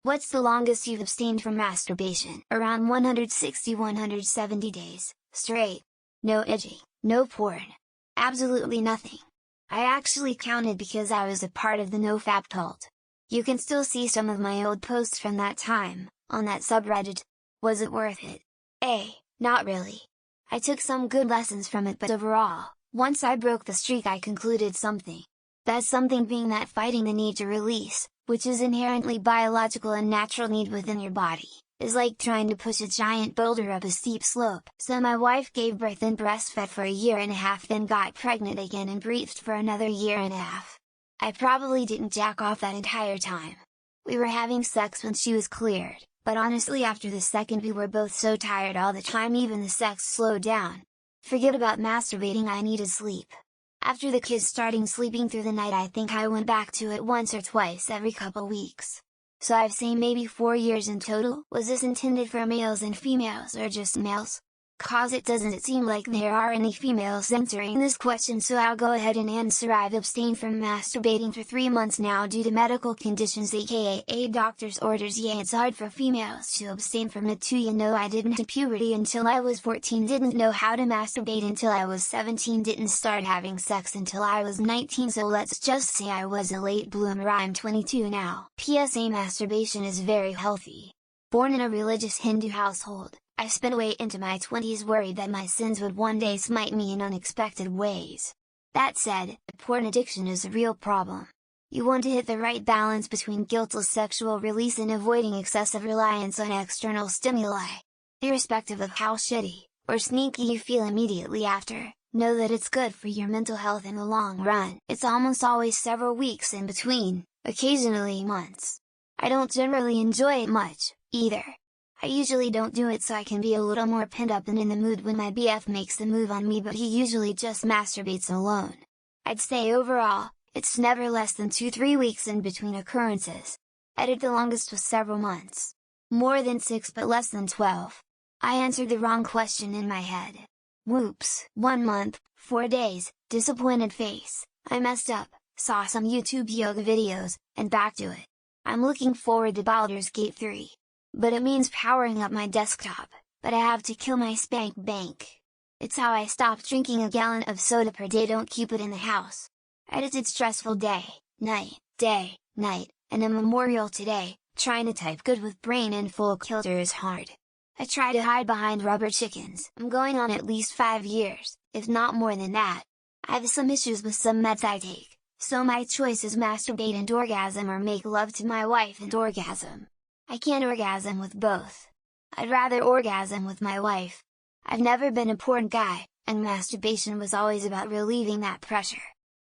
What's the longest you've abstained from masturbation? Around 160-170 days, straight. No itching, no porn. Absolutely nothing. I actually counted because I was a part of the nofap cult. You can still see some of my old posts from that time, on that subreddit. Was it worth it? Not really. I took some good lessons from it, but overall, once I broke the streak I concluded something. That something being that fighting the need to release, which is inherently biological and natural need within your body, is like trying to push a giant boulder up a steep slope. So my wife gave birth and breastfed for 1.5 years, then got pregnant again and breathed for another 1.5 years. I probably didn't jack off that entire time. We were having sex when she was cleared, but honestly after the second we were both so tired all the time even the sex slowed down. Forget about masturbating, I needed sleep. After the kids starting sleeping through the night I think I went back to it once or twice every couple weeks. So I've seen maybe 4 years in total. Was this intended for males and females or just males? Cause it doesn't seem like there are any females answering this question, so I'll go ahead and answer. I've abstained from masturbating for 3 months now due to medical conditions, aka a doctor's orders. Yeah, it's hard for females to abstain from it too. You know, I didn't hit puberty until I was 14, didn't know how to masturbate until I was 17, didn't start having sex until I was 19, so let's just say I was a late bloomer. I'm 22 now. PSA: masturbation is very healthy. Born in a religious Hindu household, I spent way into my 20s worried that my sins would one day smite me in unexpected ways. That said, porn addiction is a real problem. You want to hit the right balance between guiltless sexual release and avoiding excessive reliance on external stimuli. Irrespective of how shitty, or sneaky you feel immediately after, know that it's good for your mental health in the long run. It's almost always several weeks in between, occasionally months. I don't generally enjoy it much, either. I usually don't do it so I can be a little more pinned up and in the mood when my BF makes the move on me, but he usually just masturbates alone. I'd say overall, it's never less than 2-3 weeks in between occurrences. Edit: the longest was several months. More than 6 but less than 12. I answered the wrong question in my head. Whoops. 1 month, 4 days, disappointed face. I messed up, saw some YouTube yoga videos, and back to it. I'm looking forward to Baldur's Gate 3. But it means powering up my desktop, but I have to kill my spank bank. It's how I stopped drinking 1 gallon of soda per day. Don't keep it in the house. Edited: stressful day, night, and a memorial today. Trying to type good with brain in full kilter is hard. I try to hide behind rubber chickens. I'm going on at least 5 years, if not more than that. I have some issues with some meds I take, so my choice is masturbate and orgasm, or make love to my wife and orgasm. I can't orgasm with both. I'd rather orgasm with my wife. I've never been a porn guy, and masturbation was always about relieving that pressure.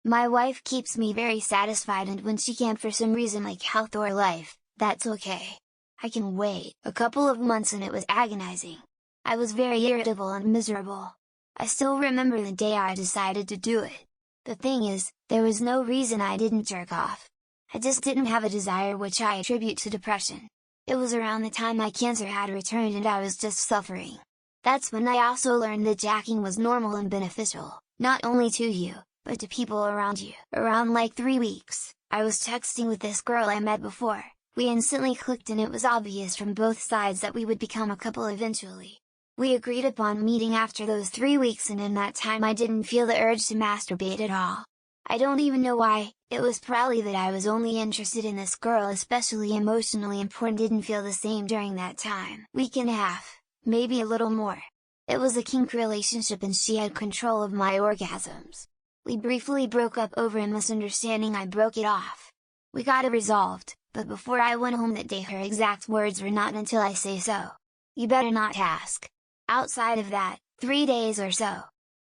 My wife keeps me very satisfied, and when she can't for some reason like health or life, that's okay. I can wait a couple of months and it was agonizing. I was very irritable and miserable. I still remember the day I decided to do it. The thing is, there was no reason I didn't jerk off. I just didn't have a desire, which I attribute to depression. It was around the time my cancer had returned and I was just suffering. That's when I also learned that jacking was normal and beneficial, not only to you, but to people around you. Around like 3 weeks, I was texting with this girl I met before. We instantly clicked and it was obvious from both sides that we would become a couple eventually. We agreed upon meeting after those 3 weeks, and in that time I didn't feel the urge to masturbate at all. I don't even know why. It was probably that I was only interested in this girl, especially emotionally, and porn didn't feel the same during that time. 1.5 weeks, maybe a little more. It was a kink relationship and she had control of my orgasms. We briefly broke up over a misunderstanding. I broke it off. We got it resolved, but before I went home that day her exact words were, "Not until I say so. You better not ask." Outside of that, 3 days or so.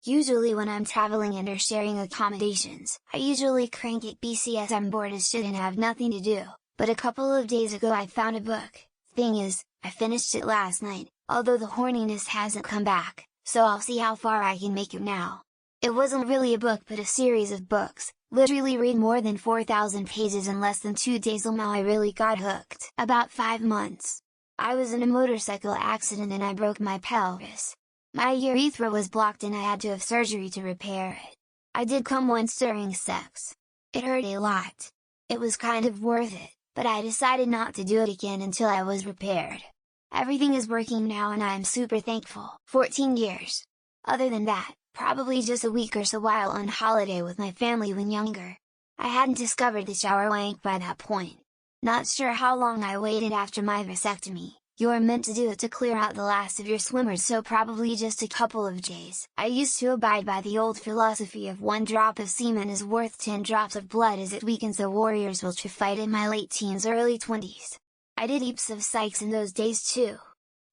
Usually when I'm traveling and or sharing accommodations, I usually crank it BCS I'm bored as shit and have nothing to do, but a couple of days ago I found a book. Thing is, I finished it last night, although the horniness hasn't come back, so I'll see how far I can make it now. It wasn't really a book but a series of books. Literally read more than 4,000 pages in less than 2 days. Now I really got hooked. About 5 months. I was in a motorcycle accident and I broke my pelvis. My urethra was blocked and I had to have surgery to repair it. I did come once during sex. It hurt a lot. It was kind of worth it, but I decided not to do it again until I was prepared. Everything is working now and I am super thankful. 14 years. Other than that, probably just a week or so while on holiday with my family when younger. I hadn't discovered the shower wank by that point. Not sure how long I waited after my vasectomy. You're meant to do it to clear out the last of your swimmers, so probably just a couple of days. I used to abide by the old philosophy of 1 drop of semen is worth 10 drops of blood, as it weakens the warrior's will to fight in my late teens early 20s. I did heaps of psychs in those days too.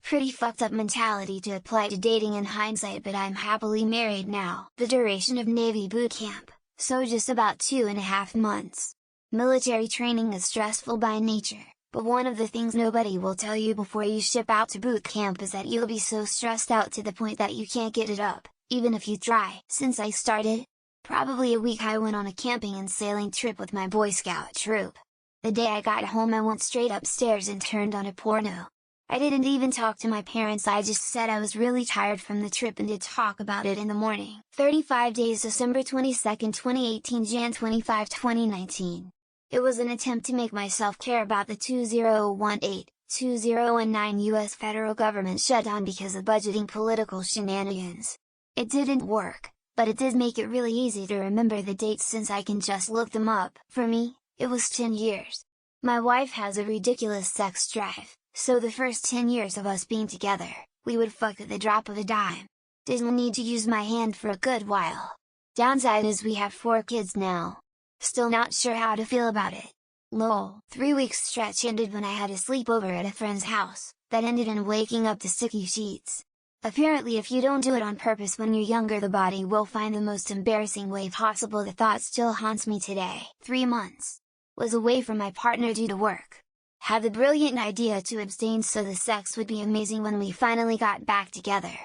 Pretty fucked up mentality to apply to dating in hindsight, but I'm happily married now. The duration of Navy boot camp, so just about 2.5 months. Military training is stressful by nature, but one of the things nobody will tell you before you ship out to boot camp is that you'll be so stressed out to the point that you can't get it up, even if you try. Since I started, probably a week, I went on a camping and sailing trip with my Boy Scout troop. The day I got home I went straight upstairs and turned on a porno. I didn't even talk to my parents, I just said I was really tired from the trip and did talk about it in the morning. 35 days, December 22, 2018, Jan 25, 2019. It was an attempt to make myself care about the 2019 US federal government shutdown because of budgeting political shenanigans. It didn't work, but it did make it really easy to remember the dates since I can just look them up. For me, it was 10 years. My wife has a ridiculous sex drive, so the first 10 years of us being together, we would fuck at the drop of a dime. Didn't need to use my hand for a good while. Downside is we have 4 kids now. Still not sure how to feel about it. Lol. 3-week stretch ended when I had a sleepover at a friend's house, that ended in waking up to sticky sheets. Apparently if you don't do it on purpose when you're younger, the body will find the most embarrassing way possible. The thought still haunts me today. 3 months. Was away from my partner due to work. Had the brilliant idea to abstain so the sex would be amazing when we finally got back together.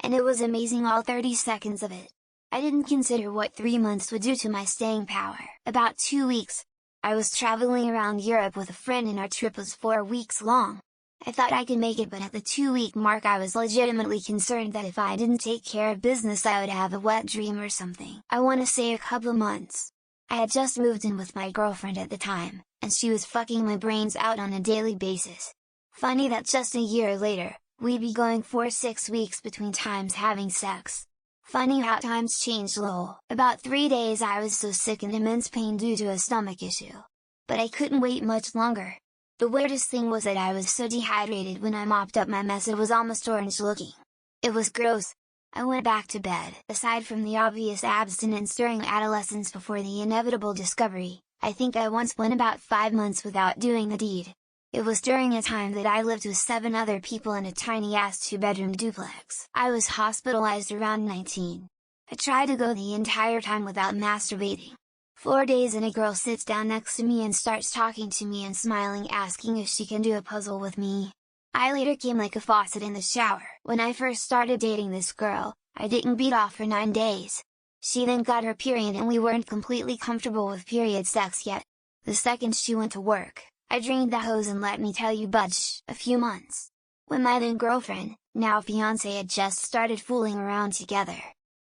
And it was amazing all 30 seconds of it. I didn't consider what 3 months would do to my staying power. About 2 weeks. I was traveling around Europe with a friend and our trip was 4 weeks long. I thought I could make it, but at the 2-week mark I was legitimately concerned that if I didn't take care of business I would have a wet dream or something. I want to say a couple months. I had just moved in with my girlfriend at the time, and she was fucking my brains out on a daily basis. Funny that just a year later, we'd be going 4-6 weeks between times having sex. Funny how times change. Lol. About 3 days I was so sick and immense pain due to a stomach issue. But I couldn't wait much longer. The weirdest thing was that I was so dehydrated when I mopped up my mess it was almost orange looking. It was gross. I went back to bed. Aside from the obvious abstinence during adolescence before the inevitable discovery, I think I once went about 5 months without doing the deed. It was during a time that I lived with 7 other people in a tiny-ass 2-bedroom duplex. I was hospitalized around 19. I tried to go the entire time without masturbating. 4 days and a girl sits down next to me and starts talking to me and smiling, asking if she can do a puzzle with me. I later came like a faucet in the shower. When I first started dating this girl, I didn't beat off for 9 days. She then got her period and we weren't completely comfortable with period sex yet. The second she went to work, I drained the hose and let me tell you budge, a few months. When my then girlfriend, now fiance, had just started fooling around together.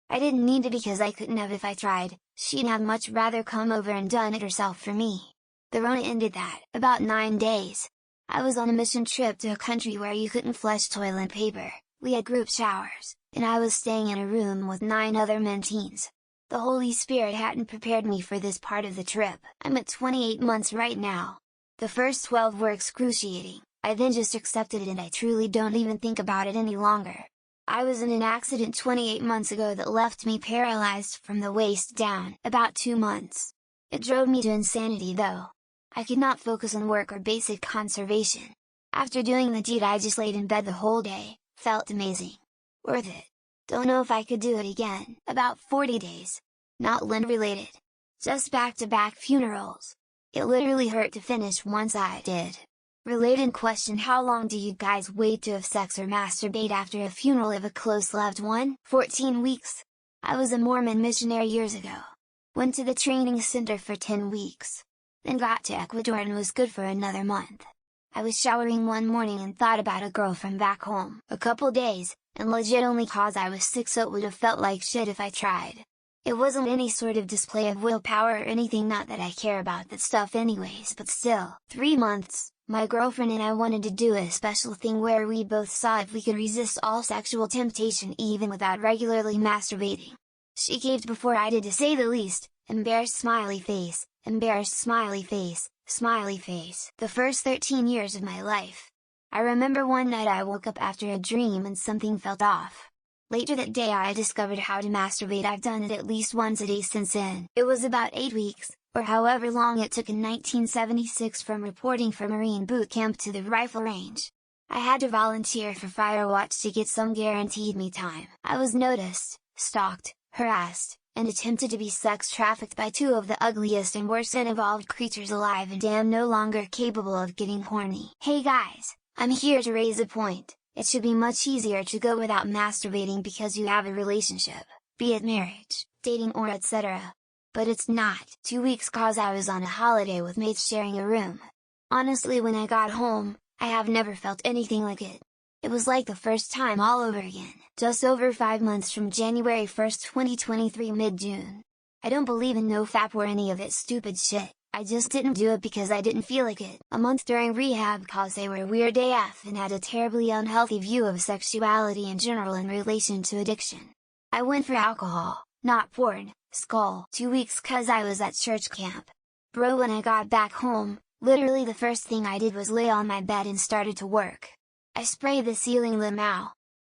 I didn't need to because I couldn't have if I tried. She'd have much rather come over and done it herself for me. The Rona ended that, about 9 days. I was on a mission trip to a country where you couldn't flush toilet paper, we had group showers, and I was staying in a room with 9 other men teens. The Holy Spirit hadn't prepared me for this part of the trip. I'm at 28 months right now. The first 12 were excruciating, I then just accepted it and I truly don't even think about it any longer. I was in an accident 28 months ago that left me paralyzed from the waist down, about 2 months. It drove me to insanity though. I could not focus on work or basic conservation. After doing the deed I just laid in bed the whole day, felt amazing. Worth it. Don't know if I could do it again. About 40 days. Not Lynn related. Just back-to-back funerals. It literally hurt to finish once I did. Related question: how long do you guys wait to have sex or masturbate after a funeral of a close loved one? 14 weeks. I was a Mormon missionary years ago. Went to the training center for 10 weeks. Then got to Ecuador and was good for another month. I was showering one morning and thought about a girl from back home. A couple days, and legit only cause I was sick, so it would have felt like shit if I tried. It wasn't any sort of display of willpower or anything, not that I care about that stuff anyways, but still. 3 months, my girlfriend and I wanted to do a special thing where we both saw if we could resist all sexual temptation even without regularly masturbating. She caved before I did, to say the least. Embarrassed smiley face, embarrassed smiley face, smiley face. The first 13 years of my life. I remember one night I woke up after a dream and something felt off. Later that day I discovered how to masturbate. I've done it at least once a day since then. It was about 8 weeks, or however long it took in 1976 from reporting for Marine boot camp to the rifle range. I had to volunteer for Firewatch to get some guaranteed me time. I was noticed, stalked, harassed, and attempted to be sex trafficked by 2 of the ugliest and worst unevolved creatures alive, and am no longer capable of getting horny. Hey guys, I'm here to raise a point. It should be much easier to go without masturbating because you have a relationship, be it marriage, dating or etc. But it's not. 2 weeks cause I was on a holiday with mates sharing a room. Honestly, when I got home, I have never felt anything like it. It was like the first time all over again. Just over 5 months from January 1st, 2023 mid-June. I don't believe in nofap or any of that stupid shit. I just didn't do it because I didn't feel like it. A month during rehab cause they were weird AF and had a terribly unhealthy view of sexuality in general in relation to addiction. I went for alcohol, not porn. Skull. 2 weeks cause I was at church camp. Bro, when I got back home, literally the first thing I did was lay on my bed and started to work. I sprayed the ceiling limousine,